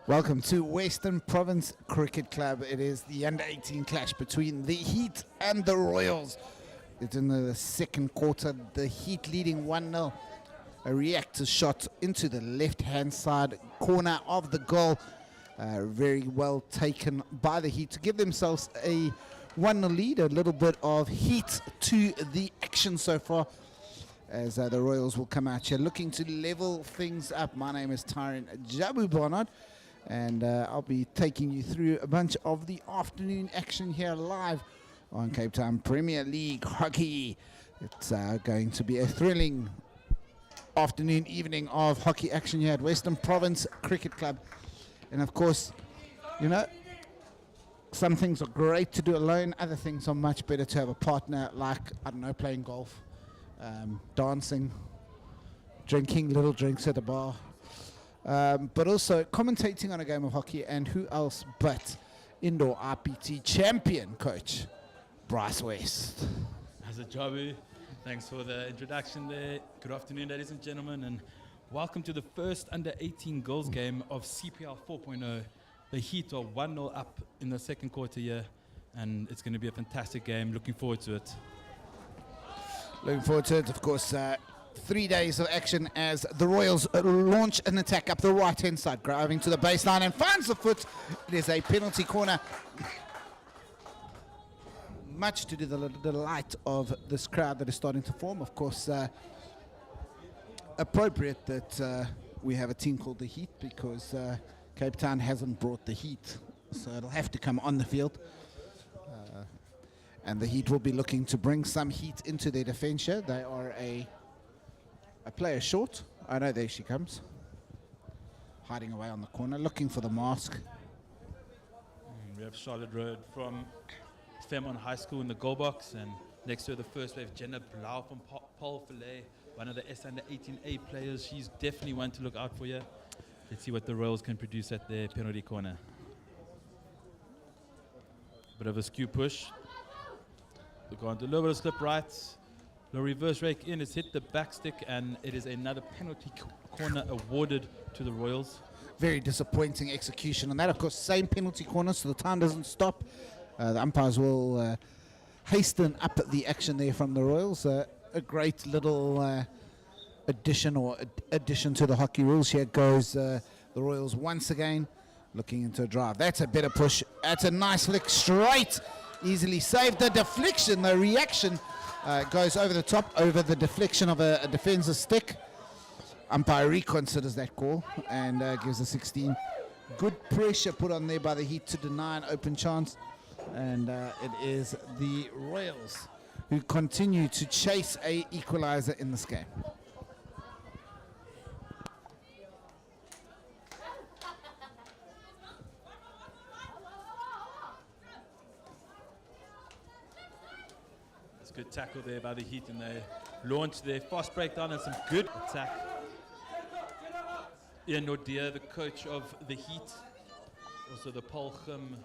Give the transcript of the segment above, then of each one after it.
Welcome to Western Province Cricket Club. It is the under-18 clash between the Heat and the Royals. It's in the second quarter, the Heat leading 1-0. A reactor shot into the left-hand side corner of the goal. Very well taken by the Heat to give themselves a 1-0 lead. A little bit of heat to the action so far, as the Royals will come out here looking to level things up. My name is Tyron Jabu Barnard, and I'll be taking you through a bunch of the afternoon action here live on Cape Town Premier League hockey. It's going to be a thrilling afternoon, evening of hockey action here at Western Province Cricket Club. And of course, you know, some things are great to do alone, other things are much better to have a partner, like, I don't know, playing golf, dancing, drinking little drinks at a bar, but also commentating on a game of hockey. And who else but indoor RPT champion coach Bryce West. How's it, Jabu? Thanks for the introduction there. Good afternoon, ladies and gentlemen, and welcome to the first under-18 girls game of CPL 4.0. The Heat are 1-0 up in the second quarter here, and it's going to be a fantastic game. Looking forward to it. Looking forward to it, of course. 3 days of action as the Royals launch an attack up the right-hand side, driving to the baseline and finds the foot. It is a penalty corner. Much to the delight of this crowd that is starting to form. Of course, appropriate that we have a team called the Heat, because Cape Town hasn't brought the heat, so it'll have to come on the field. And the Heat will be looking to bring some heat into their defense here. They are a player short. I know, there she comes, hiding away on the corner, looking for the mask. We have Charlotte Road from Fairmont High School in the goal box, and next to her, the first wave, Jenna Blau from Paul Filet, one of the S under 18A players. She's definitely one to look out for here. Let's see what the Royals can produce at their penalty corner. Bit of a skew push. They're going to a little bit of slip right. The reverse rake in, it's hit the back stick, and it is another penalty corner awarded to the Royals. Very disappointing execution on that. Of course, same penalty corner, so the time doesn't stop. The umpires will hasten up the action there from the Royals. A great little addition to the hockey rules. Here goes the Royals once again, looking into a drive. That's a better push. That's a nice flick straight. Easily saved. The deflection, the reaction goes over the top, over the deflection of a defensive stick. Umpire reconsiders that call and gives a 16. Good pressure put on there by the Heat to deny an open chance. And it is the Royals who continue to chase a equalizer in this game. Good tackle there by the Heat, and they launch their fast breakdown and some good attack. Ian Nordia, the coach of the Heat, also the Polchum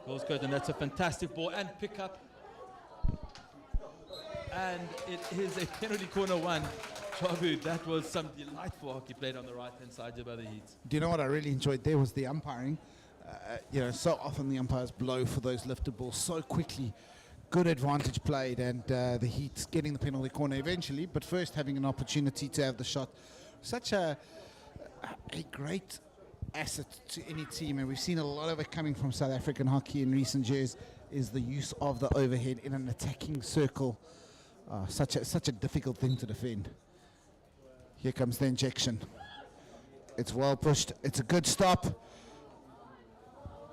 goals coach, and that's a fantastic ball and pickup. And it is a penalty corner one. Chabu, that was some delightful hockey played on the right-hand side here by the Heat. Do you know what I really enjoyed there was the umpiring. You know, so often the umpires blow for those lifted balls so quickly. Good advantage played, and the Heat getting the penalty corner eventually, but first having an opportunity to have the shot. Such a great asset to any team, and we've seen a lot of it coming from South African hockey in recent years, is the use of the overhead in an attacking circle. Such a difficult thing to defend. Here comes the injection. It's well pushed. It's a good stop.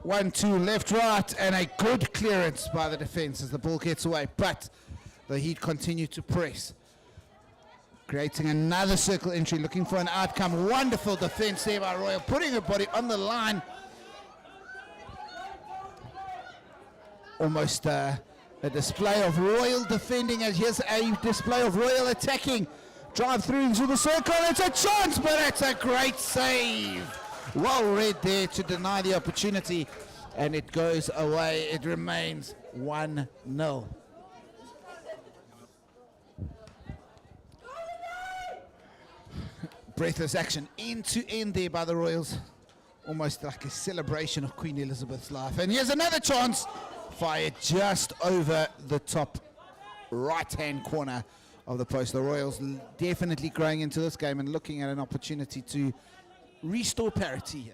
1-2, left, right, and a good clearance by the defense as the ball gets away. But the Heat continue to press, creating another circle entry, looking for an outcome. Wonderful defense there by Royal, putting her body on the line. Almost a display of Royal defending, as here's a display of Royal attacking. Drive through into the circle. It's a chance, but it's a great save. Well read there to deny the opportunity, and it goes away. It remains 1-0. Breathless action end to end there by the Royals. almost like a celebration of Queen Elizabeth's life. And here's another chance, fired just over the top right-hand corner of the post. The Royals definitely growing into this game and looking at an opportunity to restore parity here.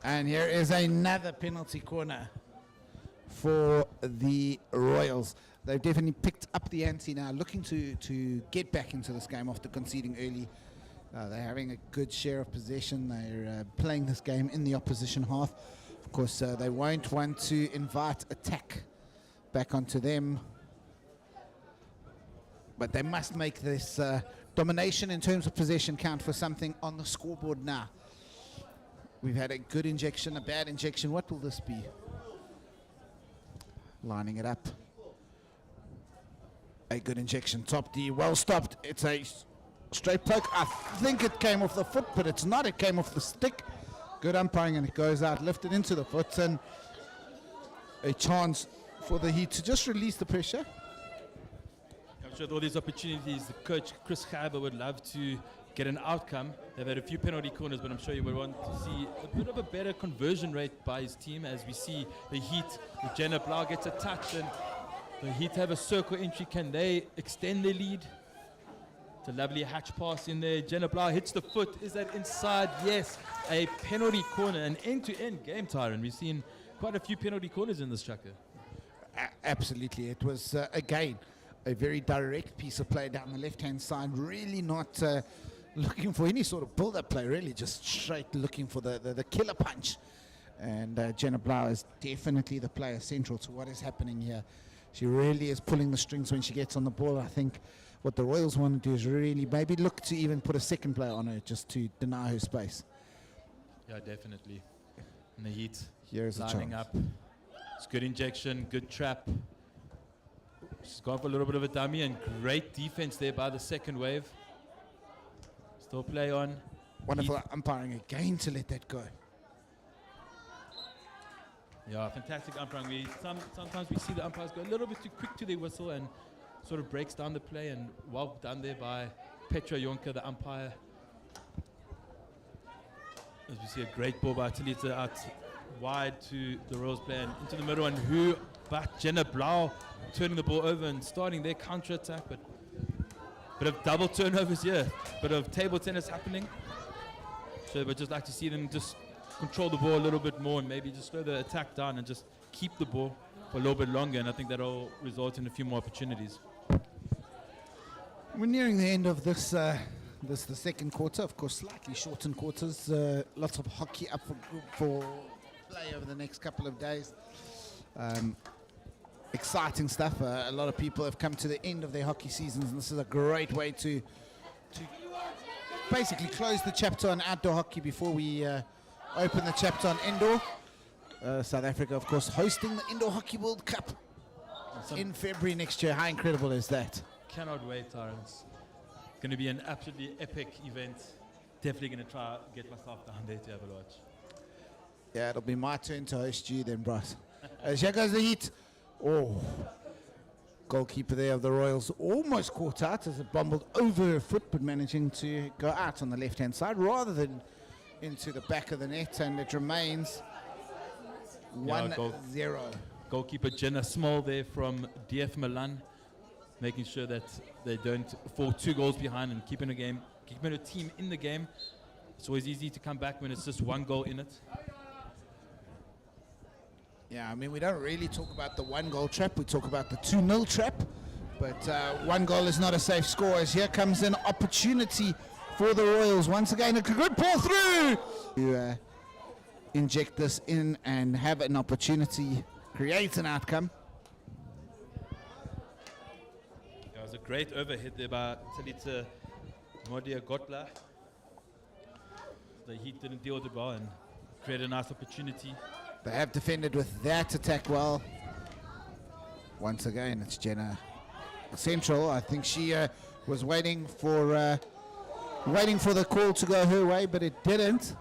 And here is another penalty corner for the Royals. They've definitely picked up the ante now, looking to get back into this game after conceding early. They're having a good share of possession. They're playing this game in the opposition half. Of course, they won't want to invite attack back onto them. But they must make this domination in terms of possession count for something on the scoreboard now. We've had a good injection, a bad injection. What will this be? Lining it up. A good injection. Top D, well stopped. It's a straight poke. I think it came off the foot, but it's not. It came off the stick. Good umpiring, and it goes out, lifted into the foot, and a chance for the Heat to just release the pressure. I'm sure with all these opportunities, the coach, Chris Khaiber, would love to get an outcome. They've had a few penalty corners, but I'm sure you would want to see a bit of a better conversion rate by his team, as we see the Heat, if Jenna Blau gets a touch and the Heat have a circle entry. Can they extend their lead? It's a lovely hatch pass in there. Jenna Blau hits the foot. Is that inside? Yes. A penalty corner, an end-to-end game, Tyron. We've seen quite a few penalty corners in this tracker. Absolutely. It was, again, a very direct piece of play down the left-hand side. Really not looking for any sort of build-up play, really just straight looking for the killer punch. And Jenna Blau is definitely the player central to what is happening here. She really is pulling the strings when she gets on the ball. I think what the Royals want to do is really maybe look to even put a second player on her just to deny her space. Yeah, definitely. And the Heat Here's lining up. It's good injection, good trap. She's gone for a little bit of a dummy, and great defense there by the second wave. Still play on. Wonderful umpiring again to let that go. Yeah, fantastic umpiring. Sometimes we see the umpires go a little bit too quick to their whistle and sort of breaks down the play, and well done there by Petra Jonker, the umpire. As we see a great ball by Talita out wide to the Royals player and into the middle, and who but Jenna Blau turning the ball over and starting their counter attack. But bit of double turnovers here, bit of table tennis happening. So we'd just like to see them just control the ball a little bit more and maybe just slow the attack down and just keep the ball for a little bit longer, and I think that'll result in a few more opportunities. We're nearing the end of this the second quarter. Of course, slightly shortened quarters. Lots of hockey up for play over the next couple of days. Exciting stuff. A lot of people have come to the end of their hockey seasons, and this is a great way to basically close the chapter on outdoor hockey before we open the chapter on indoor. South Africa, of course, hosting the Indoor Hockey World Cup in February next year. How incredible is that? Cannot wait, Tyron. It's going to be an absolutely epic event. Definitely going to try get myself down there to have a watch. Yeah, it'll be my turn to host you then, Bryce. As here goes the Heat. Oh, goalkeeper there of the Royals almost caught out as it bumbled over her foot, but managing to go out on the left-hand side rather than into the back of the net, and it remains 1-0. Goalkeeper Jenna Small there from DF Milan, making sure that they don't fall 2 goals behind and keeping a team in the game. It's always easy to come back when it's just 1 goal in it. Yeah, I mean, we don't really talk about the 1-goal trap. We talk about the 2-0 trap. But 1 goal is not a safe score, as here comes an opportunity for the Royals. Once again, a good ball through. To inject this in and have an opportunity, create an outcome. It was a great overhead there by Talita Modia Gotla. The Heat didn't deal with it well and created a nice opportunity. They have defended with that attack well. Once again, it's Jenna Central. I think she was waiting for the call to go her way, but it didn't.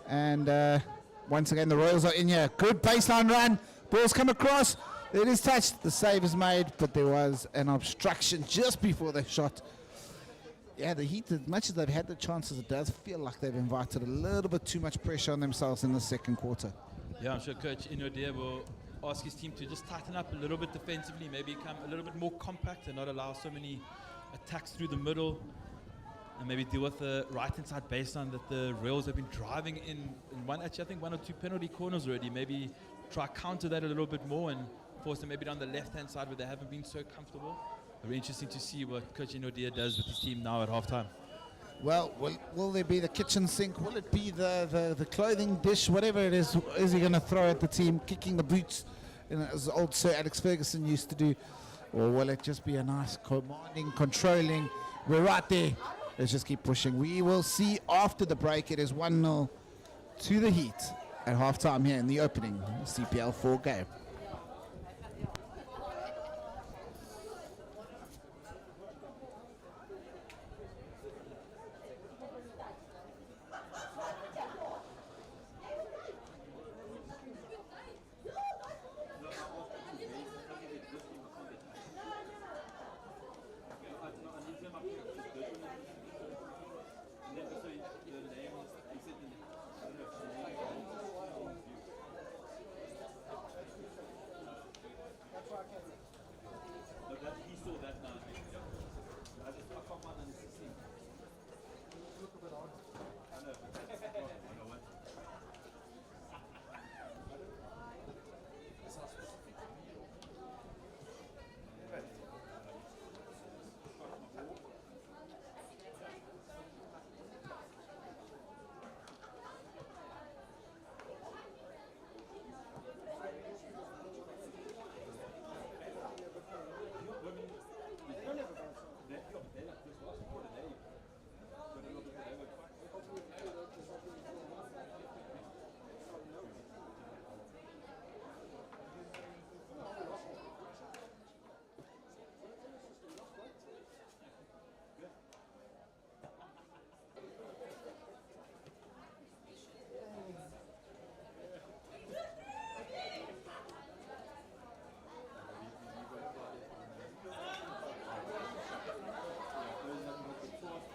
And once again, the Royals are in here. Good baseline run. Ball's come across. It is touched. The save is made, but there was an obstruction just before the shot. Yeah, the Heat, as much as they've had the chances, it does feel like they've invited a little bit too much pressure on themselves in the second quarter. Yeah, I'm sure Coach Inodea will ask his team to just tighten up a little bit defensively, maybe become a little bit more compact and not allow so many attacks through the middle, and maybe deal with the right-hand side baseline that the Royals have been driving in one, actually I think 1 or 2 penalty corners already. Maybe try counter that a little bit more and force them maybe down the left-hand side where they haven't been so comfortable. It'll be interesting to see what Coach Inodea does with his team now at halftime. Well, will there be the kitchen sink? Will it be the clothing dish? Whatever it is he going to throw at the team, kicking the boots, as old Sir Alex Ferguson used to do? Or will it just be a nice commanding, controlling, we're right there, let's just keep pushing? We will see after the break. It is 1-0 to the Heat at halftime here in the opening CPL 4 game.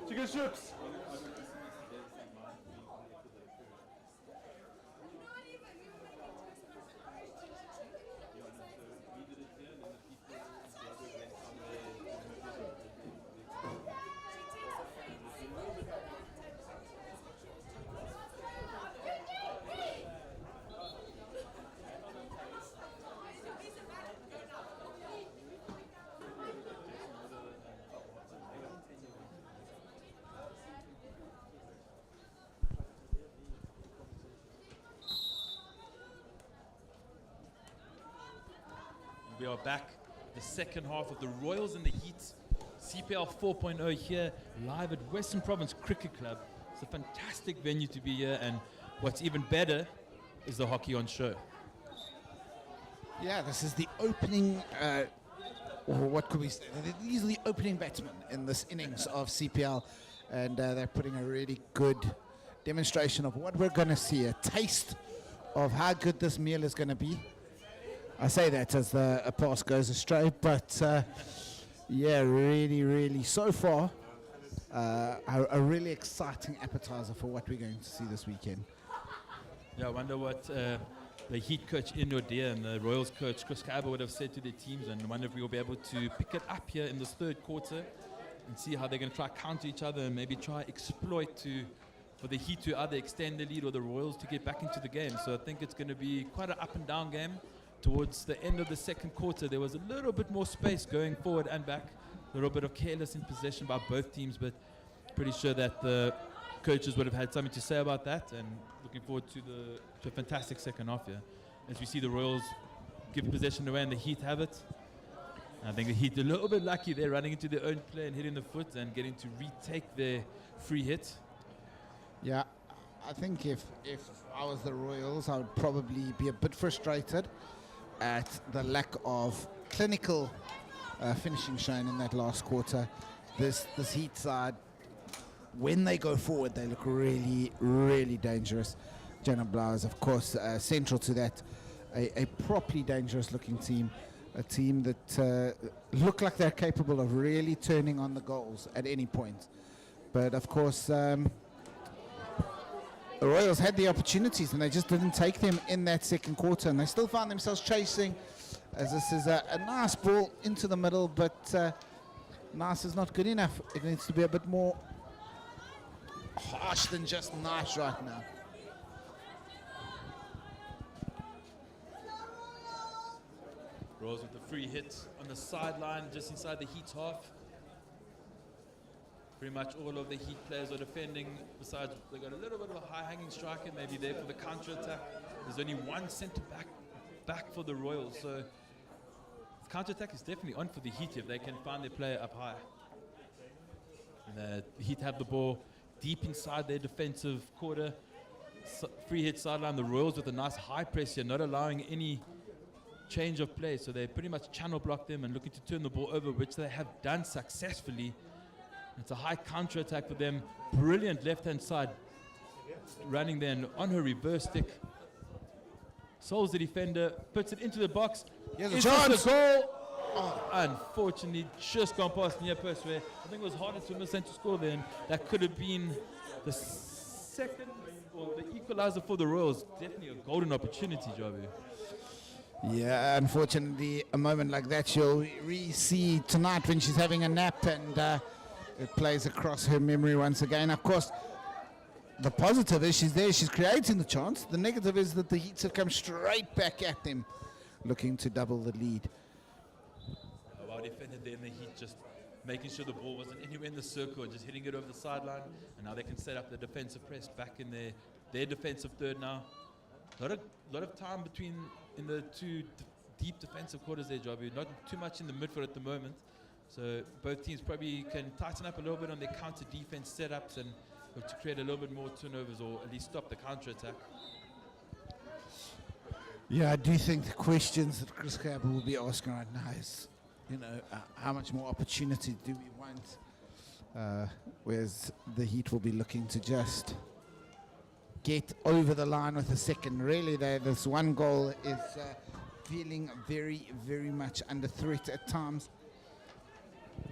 Chicken strips. We are back, the second half of the Royals and the Heat, CPL 4.0 here, live at Western Province Cricket Club. It's a fantastic venue to be here, and what's even better is the hockey on show. Yeah, this is the opening, or what could we say? These are the opening batsmen in this innings of CPL, and they're putting a really good demonstration of what we're going to see, a taste of how good this meal is going to be. I say that as a pass goes astray, but yeah, really, so far, a really exciting appetizer for what we're going to see this weekend. Yeah, I wonder what the Heat coach Inodea and the Royals coach Chris Kaba would have said to their teams, and I wonder if we will be able to pick it up here in this third quarter and see how they're going to try counter each other and maybe try exploit for the Heat to either extend the lead or the Royals to get back into the game. So I think it's going to be quite an up and down game. Towards the end of the second quarter, there was a little bit more space going forward and back, a little bit of careless in possession by both teams, but pretty sure that the coaches would have had something to say about that, and looking forward to a fantastic second half here. As we see the Royals give possession away and the Heat have it. I think the Heat a little bit lucky there, running into their own play and hitting the foot and getting to retake their free hit. Yeah, I think if I was the Royals, I would probably be a bit frustrated at the lack of clinical finishing shown in that last quarter. This Heat side, when they go forward, they look really, really dangerous. Jenna Blau is, of course, central to that. A properly dangerous looking team. A team that look like they're capable of really turning on the goals at any point. But, of course, the Royals had the opportunities and they just didn't take them in that second quarter. And they still found themselves chasing, as this is a nice ball into the middle, but nice is not good enough. It needs to be a bit more harsh than just nice right now. Royals with the free hit on the sideline, just inside the Heat's half. Pretty much all of the Heat players are defending. Besides, they've got a little bit of a high-hanging striker, maybe there for the counter-attack. There's only one centre back for the Royals, so the counter-attack is definitely on for the Heat if they can find their player up high. And the Heat have the ball deep inside their defensive quarter. Free hit sideline, the Royals with a nice high press here, not allowing any change of play, so they pretty much channel block them and looking to turn the ball over, which they have done successfully. It's a high counter attack for them. Brilliant left hand side running there, and on her reverse stick solves the defender, puts it into the box. Here's a chance. The goal. Oh, unfortunately, just gone past near post where I think it was harder to miss than to score then. That could have been the second or the equalizer for the Royals. Definitely a golden opportunity, Jabu. Yeah, unfortunately, a moment like that she'll re-see tonight when she's having a nap, and it plays across her memory once again. Of course, the positive is she's there, she's creating the chance. The negative is that the Heats have come straight back at them, looking to double the lead. Well defended there in the Heat, just making sure the ball wasn't anywhere in the circle and just hitting it over the sideline. And now they can set up the defensive press back in their defensive third now. A lot of time in the two deep defensive quarters there, Jabu. Not too much in the midfield at the moment. So both teams probably can tighten up a little bit on their counter defense setups and look to create a little bit more turnovers or at least stop the counter attack. Yeah, I do think the questions that Chris Cabell will be asking right now is, how much more opportunity do we want? Whereas the Heat will be looking to just get over the line with a second. Really, this one goal is feeling very, very much under threat at times.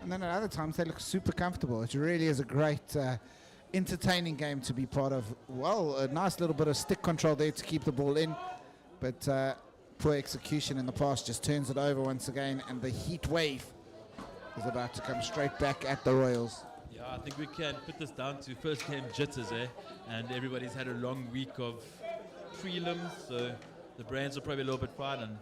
And then at other times, they look super comfortable. It really is a great, entertaining game to be part of. Well, a nice little bit of stick control there to keep the ball in. But poor execution in the pass just turns it over once again. And the Heat wave is about to come straight back at the Royals. Yeah, I think we can put this down to first game jitters, and everybody's had a long week of prelims, so the brains are probably a little bit fried, and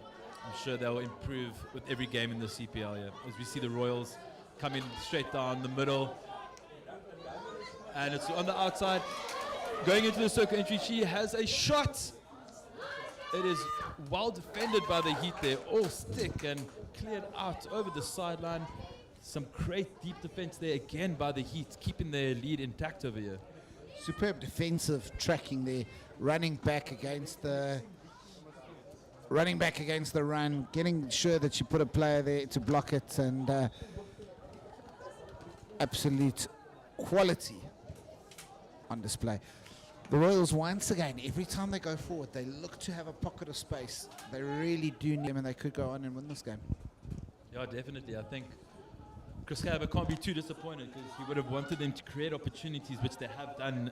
I'm sure they'll improve with every game in the CPL. Yeah, as we see the Royals coming straight down the middle, and it's on the outside, going into the circle entry. She has a shot. It is well defended by the Heat there, all stick and cleared out over the sideline. Some great deep defense there again by the Heat, keeping their lead intact over here. Superb defensive tracking there, running back against the run, getting sure that you put a player there to block it, and absolute quality on display. The Royals, once again, every time they go forward, they look to have a pocket of space. They really do need them, and they could go on and win this game. Yeah, definitely. I think Chris Cabell can't be too disappointed because he would have wanted them to create opportunities, which they have done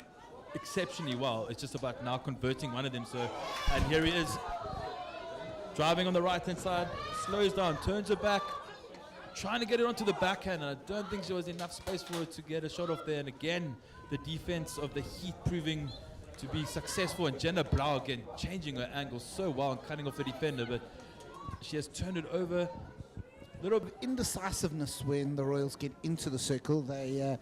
exceptionally well. It's just about now converting one of them. So, and here he is, driving on the right-hand side, slows down, turns it back, trying to get it onto the backhand, and I don't think there was enough space for her to get a shot off there. And again, the defense of the Heat proving to be successful, and Jenna Blau again changing her angle so well and cutting off the defender, but she has turned it over. Little bit of indecisiveness when the Royals get into the circle. They're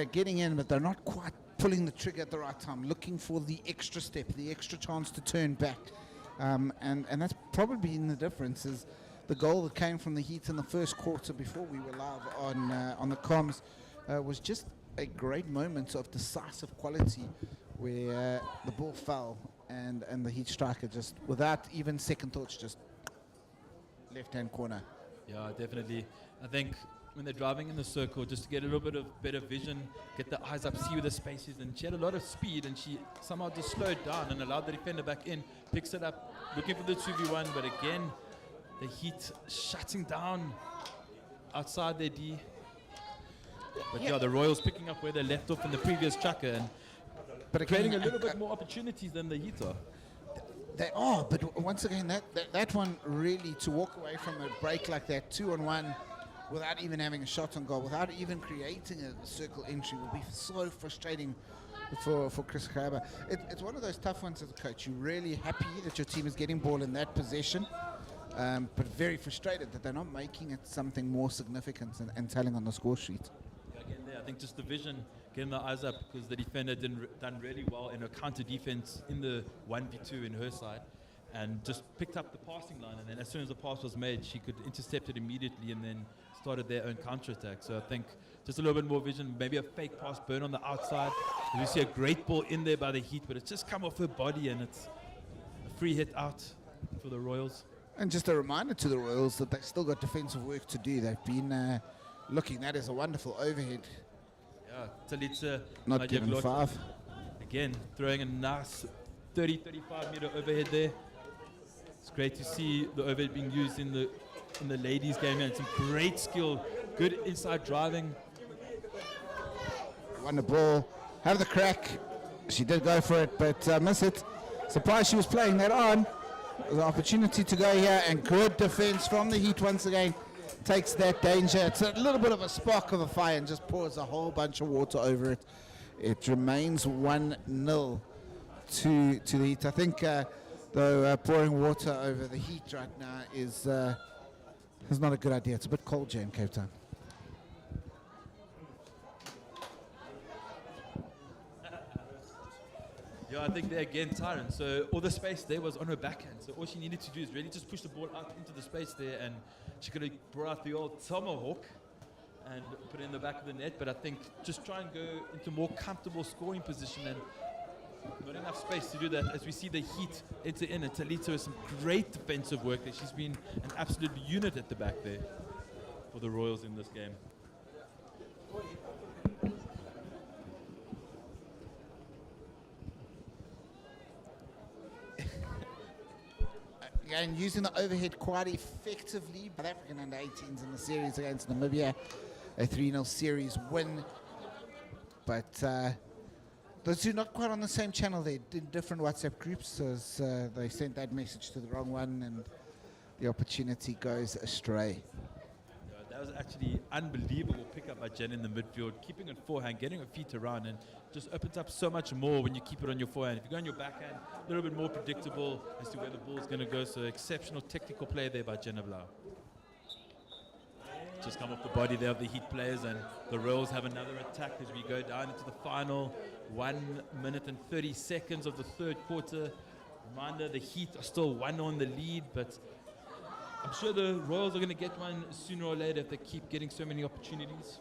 getting in, but they're not quite pulling the trigger at the right time, looking for the extra step, the extra chance to turn back. And that's probably been the difference, is the goal that came from the Heat in the first quarter before we were live on the comms was just a great moment of decisive quality where the ball fell and the Heat striker just, without even second thoughts, just left-hand corner. Yeah, definitely. I think when they're driving in the circle, just to get a little bit of better vision, get the eyes up, see where the space is, and she had a lot of speed, and she somehow just slowed down and allowed the defender back in, picks it up, looking for the 2v1, but again, the Heat shutting down outside their D. But yeah, the Royals picking up where they left off in the previous chucker, and But creating a little bit more opportunities than the Heat are. They are, but once again, that one really, to walk away from a break like that, 2-on-1, without even having a shot on goal, without even creating a circle entry, will be so frustrating for Chris Kraber. It's one of those tough ones as a coach. You're really happy that your team is getting ball in that possession, but very frustrated that they're not making it something more significant and telling on the score sheet. Again, there, I think just the vision, getting the eyes up, because the defender done really well in her counter defense in the 1v2 in her side, and just picked up the passing line, and then as soon as the pass was made, she could intercept it immediately and then started their own counter attack. So I think just a little bit more vision, maybe a fake pass burn on the outside. We see a great ball in there by the Heat, but it's just come off her body, and it's a free hit out for the Royals. And just a reminder to the Royals that they've still got defensive work to do. They've been looking, that is a wonderful overhead. Yeah, Talitza Not given 5. Again, throwing a nice 35 meter overhead there. It's great to see the overhead being used in the ladies game, and some great skill, good inside driving. Won the ball, have the crack. She did go for it, but miss it. Surprised she was playing that on. There's an opportunity to go here, and good defense from the Heat once again. Takes that danger. It's a little bit of a spark of a fire and just pours a whole bunch of water over it. It remains 1-0 to the Heat. I think, though, pouring water over the Heat right now is not a good idea. It's a bit cold here in Cape Town. Yeah, I think they're again Tyrant. So all the space there was on her backhand. So all she needed to do is really just push the ball out into the space there, and she could have brought out the old tomahawk and put it in the back of the net. But I think just try and go into more comfortable scoring position, and not enough space to do that, as we see the Heat enter in. And Talita with some great defensive work there. She's been an absolute unit at the back there for the Royals in this game. And using the overhead quite effectively. South African under-18s in the series against Namibia, a 3-0 series win. But those two not quite on the same channel. They're in different WhatsApp groups, as they sent that message to the wrong one, and the opportunity goes astray. That was actually unbelievable pickup by Jen in the midfield, keeping it forehand, getting her feet around, and just opens up so much more when you keep it on your forehand. If you go on your backhand, a little bit more predictable as to where the ball is going to go. So exceptional technical play there by Jenna Blau. Just come off the body there of the Heat players, and the Royals have another attack as we go down into the final 1 minute and 30 seconds of the third quarter. Reminder, the Heat are still 1-0 in the lead, but I'm sure the Royals are going to get one sooner or later if they keep getting so many opportunities.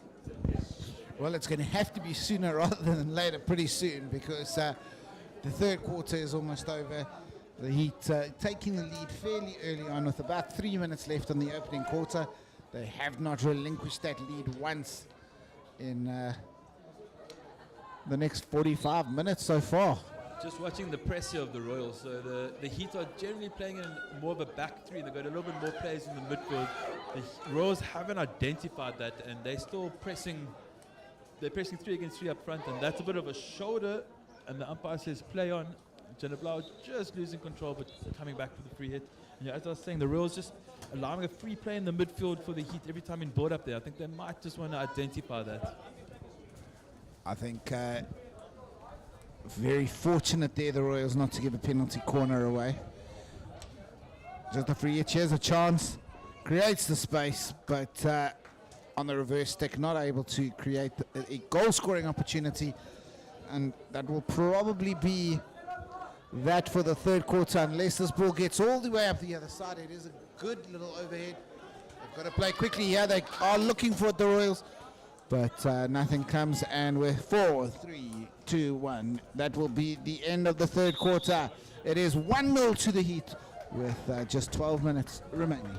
Well, it's going to have to be sooner rather than later, pretty soon, because the third quarter is almost over. The Heat taking the lead fairly early on with about 3 minutes left on the opening quarter. They have not relinquished that lead once in the next 45 minutes so far. Just watching the pressure of the Royals, so the Heat are generally playing in more of a back three. They've got a little bit more players in the midfield. The Royals haven't identified that, and they're still pressing. They're pressing 3 against 3 up front, and that's a bit of a shoulder, and the umpire says play on. Jenna Blau just losing control, but coming back for the free hit. And yeah, as I was saying, the Royals just allowing a free play in the midfield for the Heat every time in build up there. I think they might just want to identify that. I think very fortunate there, the Royals, not to give a penalty corner away. Just a free hit. Here's a chance. Creates the space, but on the reverse stick, not able to create a goal-scoring opportunity. and that will probably be that for the third quarter, unless this ball gets all the way up the other side. It is a good little overhead. They've got to play quickly here. They are looking for it, the Royals, but nothing comes, and we're 4, 3, 2, 1. That will be the end of the third quarter. It is 1-0 to the Heat with just 12 minutes remaining.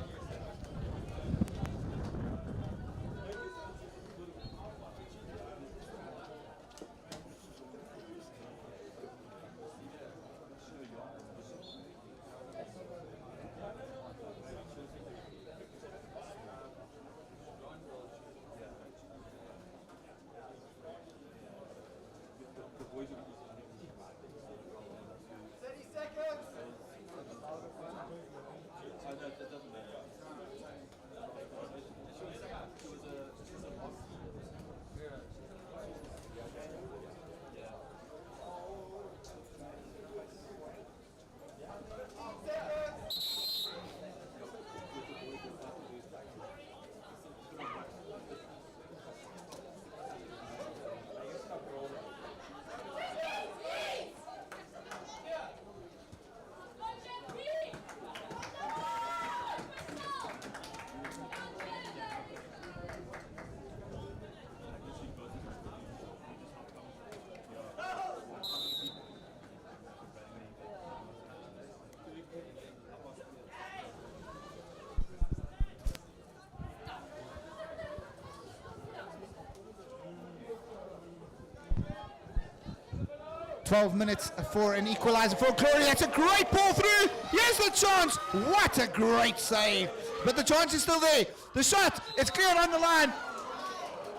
Minutes for an equalizer for Glory. That's a great ball through. Here's the chance. What a great save. But the chance is still there. The shot, it's cleared on the line.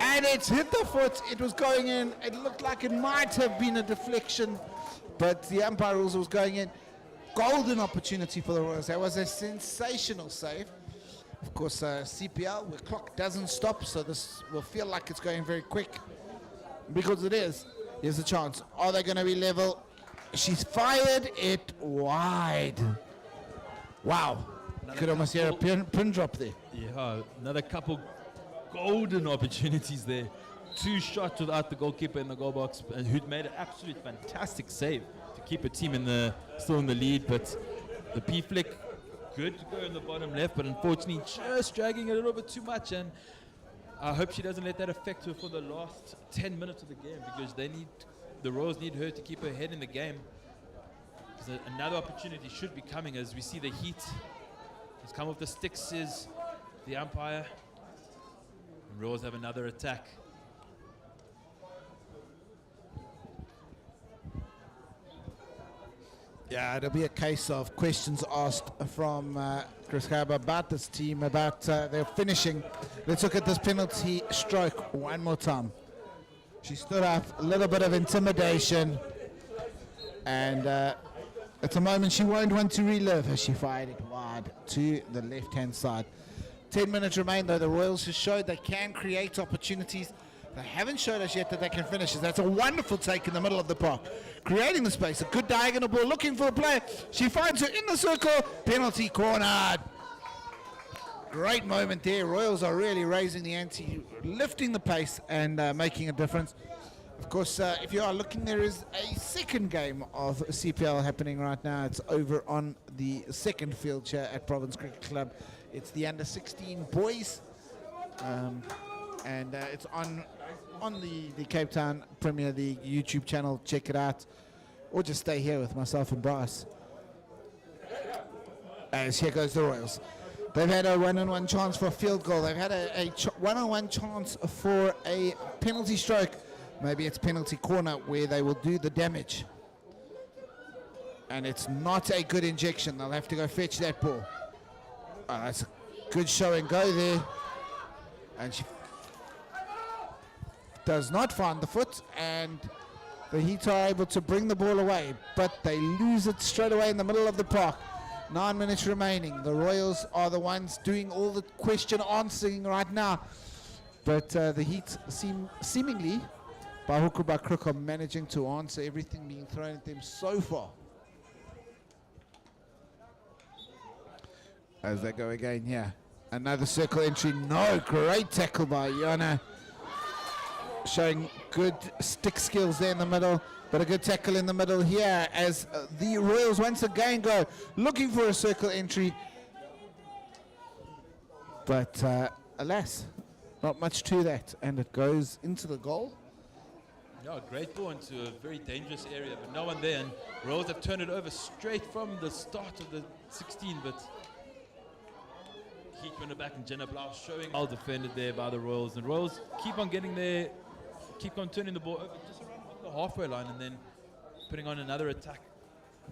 And it's hit the foot. It was going in. It looked like it might have been a deflection, but the umpire rules it was going in. Golden opportunity for the Royals. That was a sensational save. Of course, CPL, where clock doesn't stop, so this will feel like it's going very quick, because it is. Here's the chance. Are they going to be level? She's fired it wide. Wow. Could almost hear a pin drop there. Yeah, another couple golden opportunities there. 2 shots without the goalkeeper in the goal box, who'd made an absolute fantastic save to keep a team still in the lead. But the P flick, good to go in the bottom left, but unfortunately just dragging a little bit too much. And I hope she doesn't let that affect her for the last 10 minutes of the game, because the Royals need her to keep her head in the game. Because another opportunity should be coming, as we see the Heat has come off the sticks, says the umpire. And Royals have another attack. Yeah, it'll be a case of questions asked from Chris Garber about this team, about their finishing. Let's look at this penalty stroke one more time. She stood up, a little bit of intimidation, and it's a moment she won't want to relive as she fired it wide to the left-hand side. 10 minutes remain, though. The Royals have showed they can create opportunities. They haven't showed us yet that they can finish. That's a wonderful take in the middle of the park. Creating the space, a good diagonal ball, looking for a player. She finds her in the circle, penalty cornered. Great moment there. Royals are really raising the ante, lifting the pace and making a difference. Of course, if you are looking, there is a second game of CPL happening right now. It's over on the second field here at Province Cricket Club. It's the under-16 boys. And it's on the Cape Town Premier League YouTube channel. Check it out, or just stay here with myself and Bryce. As here goes the Royals. They've had a one-on-one chance for a field goal. They've had a one-on-one chance for a penalty stroke. Maybe it's penalty corner where they will do the damage. And it's not a good injection. They'll have to go fetch that ball. That's a good show and go there. And she does not find the foot, and the Heat are able to bring the ball away, but they lose it straight away in the middle of the park. 9 minutes remaining. The Royals are the ones doing all the question answering right now, but the Heat seemingly, by hook or by crook, are managing to answer everything being thrown at them so far. As they go again here. Another circle entry. No, great tackle by Yana. showing good stick skills there in the middle, but a good tackle in the middle here as the Royals once again go looking for a circle entry. But alas, not much to that, and it goes into the goal. Yeah, great ball into a very dangerous area, but no one there. And Royals have turned it over straight from the start of the 16, but Heat win it back, and Jenna Blau showing well defended there by the Royals. And Royals keep on getting there, keep on turning the ball over just around the halfway line and then putting on another attack.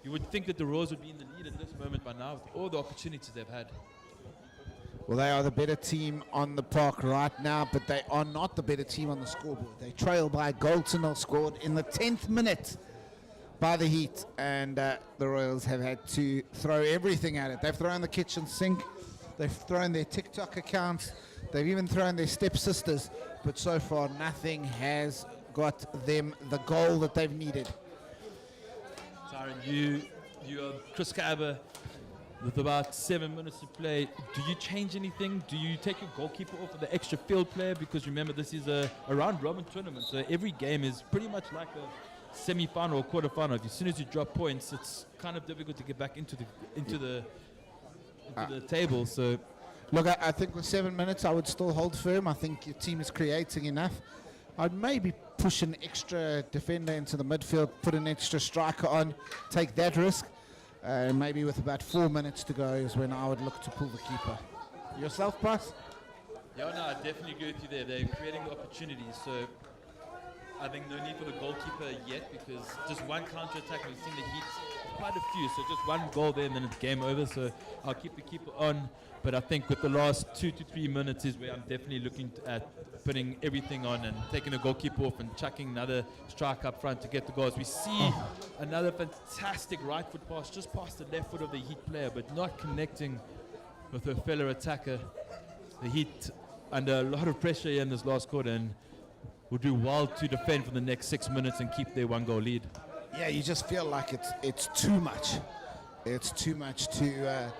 You would think that the Royals would be in the lead at this moment by now with all the opportunities they've had. Well, they are the better team on the park right now, but they are not the better team on the scoreboard. They trail by a goal to nil, scored in the 10th minute by the Heat, and the Royals have had to throw everything at it. They've thrown the kitchen sink, they've thrown their TikTok accounts, they've even thrown their stepsisters, but so far nothing has got them the goal that they've needed. Tyron, you are Chris Kaba. With about 7 minutes to play, do you change anything? Do you take your goalkeeper off of the extra field player? Because remember, this is a round-robin tournament, so every game is pretty much like a semi-final or quarter-final. As soon as you drop points, it's kind of difficult to get back into the table. So, look, I think with 7 minutes, I would still hold firm. I think your team is creating enough. I'd maybe push an extra defender into the midfield, put an extra striker on, take that risk. Maybe with about 4 minutes to go is when I would look to pull the keeper. Yourself, Price? Yeah, no, I definitely agree with you there. They're creating the opportunities, so I think no need for the goalkeeper yet, because just one counter-attack, we've seen the Heat quite a few, so just one goal there and then it's game over, so I'll keep the keeper on. But I think with the last 2 to 3 minutes is where I'm definitely looking at putting everything on and taking the goalkeeper off and chucking another strike up front to get the goals. We see another fantastic right foot pass just past the left foot of the Heat player, but not connecting with her fellow attacker. The Heat under a lot of pressure here in this last quarter and will do well to defend for the next 6 minutes and keep their 1-goal lead. Yeah, you just feel like it's too much. It's too much to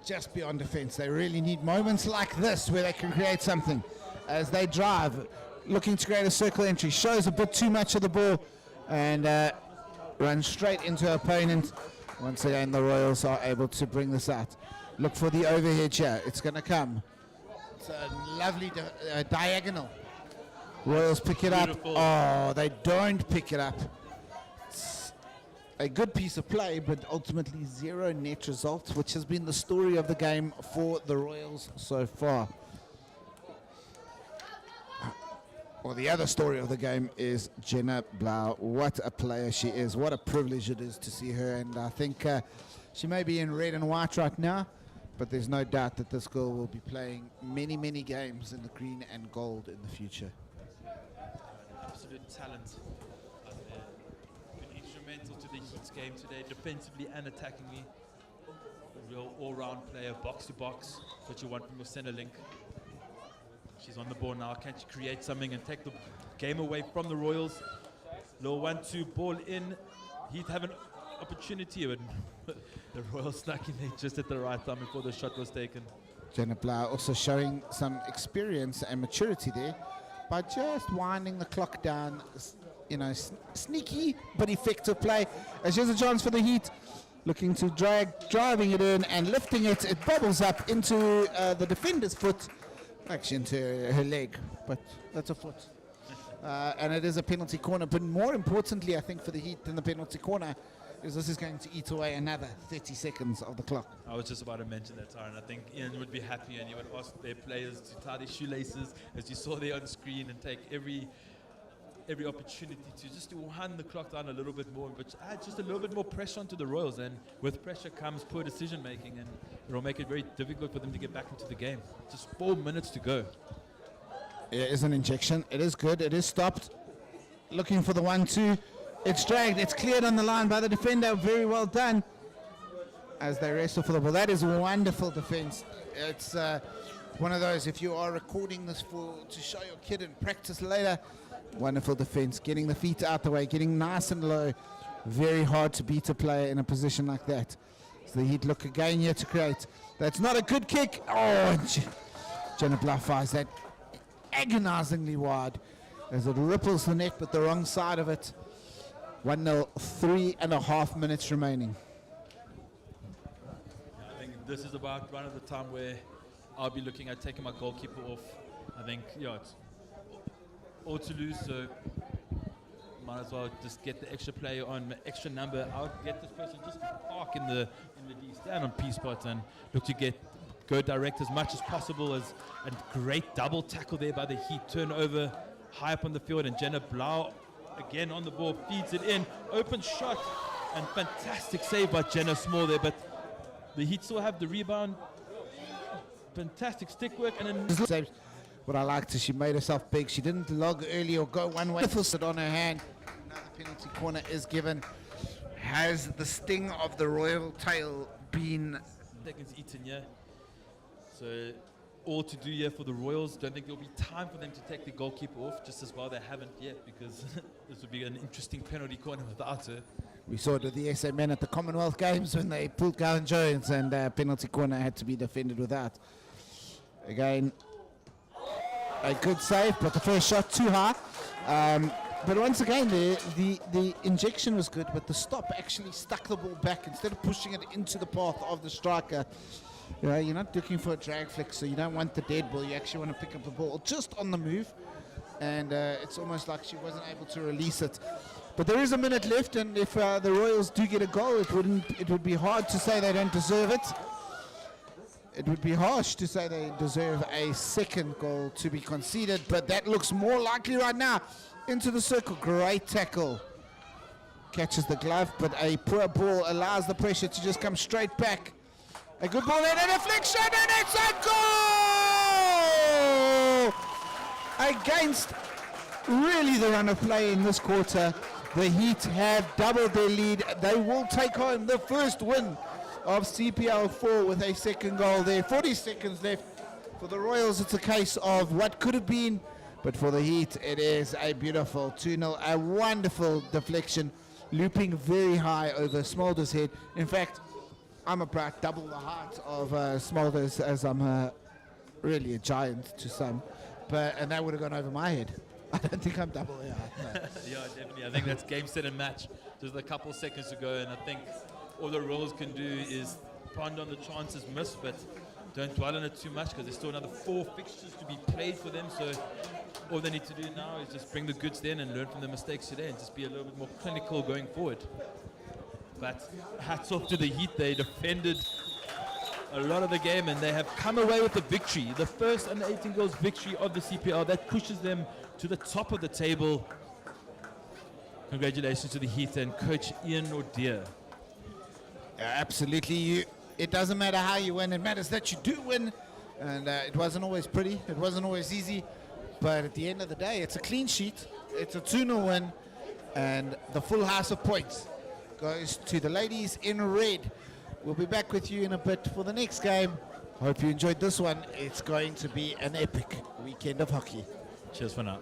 just be on defense. They really need moments like this where they can create something as they drive, looking to create a circle entry, shows a bit too much of the ball and runs straight into her opponent. Once again, the Royals are able to bring this out. Look for the overhead here. It's going to come. It's a lovely diagonal. Royals pick it Beautiful. up. Oh, they don't pick it up. It's a good piece of play, but ultimately 0 net results, which has been the story of the game for the Royals so far. Well, the other story of the game is Jenna Blau. What a player she is. What a privilege it is to see her. And I think she may be in red and white right now, but there's no doubt that this girl will be playing many, many games in the green and gold in the future. Absolute talent. Been instrumental to the Heat's game today, defensively and attackingly. A real all-round player, box to box, what you want from your center link. She's on the ball now. Can she create something and take the game away from the Royals? Little 1-2 ball in. He'd have an opportunity, but the Royals snuck in there just at the right time before the shot was taken. Jenna Blau also showing some experience and maturity there by just winding the clock down. You know, sneaky but effective play. As here's a chance for the Heat, looking to driving it in and lifting it. It bobbles up into the defender's foot. Actually into her leg, but that's a foot. And it is a penalty corner. But more importantly, I think, for the Heat than the penalty corner, is this is going to eat away another 30 seconds of the clock. I was just about to mention that, Tyron. I think Ian would be happy and he would ask their players to tie their shoelaces, as you saw there on screen, and take every opportunity to just to wind the clock down a little bit more, but add just a little bit more pressure onto the Royals. And with pressure comes poor decision making, and it'll make it very difficult for them to get back into the game. Just 4 minutes to go. It is an injection. It is good. It is stopped. Looking for the 1-2. It's dragged. It's cleared on the line by the defender. Very well done. As they wrestle for the ball. That is wonderful defense. It's one of those, if you are recording this to show your kid in practice later, wonderful defense, getting the feet out the way, getting nice and low. Very hard to beat a player in a position like that. So the Heat look again here to create. That's not a good kick. Oh, Jenna Blau fires that agonizingly wide. as it ripples the net, but the wrong side of it. 1-0, 3.5 minutes remaining. I think this is about one of the time where I'll be looking at taking my goalkeeper off. I think, yeah, it's all to lose, so might as well just get the extra player on, extra number out, get this person just park in the D, stand on P spot and look to go direct as much as possible. As a great double tackle there by the Heat, turnover high up on the field, and Jenna Blau again on the ball, feeds it in, open shot, and fantastic save by Jenna Small there, but the Heat still have the rebound. Fantastic stick work, and then what I liked is she made herself big. She didn't log early or go one way. Sit on her hand. Another penalty corner is given. Has the sting of the royal tail been seconds eaten, yeah. So all to do here for the Royals. Don't think there'll be time for them to take the goalkeeper off, just as well they haven't yet, because this would be an interesting penalty corner without her. We saw it with the SA men at the Commonwealth Games when they pulled Gowan Jones and penalty corner had to be defended without. Again, a good save, but the first shot too high. But once again, the injection was good, but the stop actually stuck the ball back instead of pushing it into the path of the striker. You know, you're not looking for a drag flick, so you don't want the dead ball. You actually want to pick up the ball just on the move, and it's almost like she wasn't able to release it. But there is a minute left, and if the Royals do get a goal, it would be hard to say they don't deserve it. It would be harsh to say they deserve a second goal to be conceded, but that looks more likely right now. Into the circle, great tackle. Catches the glove, but a poor ball allows the pressure to just come straight back. A good ball and a deflection, and it's a goal! Against really the run of play in this quarter, the Heat have doubled their lead. They will take home the first win of CPL 4 with a second goal there. 40 seconds left. For the Royals, it's a case of what could have been, but for the Heat, it is a beautiful 2-0, a wonderful deflection, looping very high over Smolder's head. In fact, I'm about double the height of Smolder's, as I'm really a giant to some, and that would have gone over my head. I don't think I'm double the height. No. Yeah, definitely. I think that's game, set, and match just a couple seconds ago, and I think all the Royals can do is ponder on the chances missed, but don't dwell on it too much, because there's still another 4 fixtures to be played for them. So all they need to do now is just bring the goods in and learn from their mistakes today and just be a little bit more clinical going forward. But hats off to the Heat. They defended a lot of the game and they have come away with the victory. The first under 18 girls victory of the CPL. That pushes them to the top of the table. Congratulations to the Heat and Coach Ian O'Dear. Absolutely. It doesn't matter how you win. It matters that you do win. And it wasn't always pretty. It wasn't always easy. But at the end of the day, it's a clean sheet. It's a 2-0 win. And the full house of points goes to the ladies in red. We'll be back with you in a bit for the next game. Hope you enjoyed this one. It's going to be an epic weekend of hockey. Cheers for now.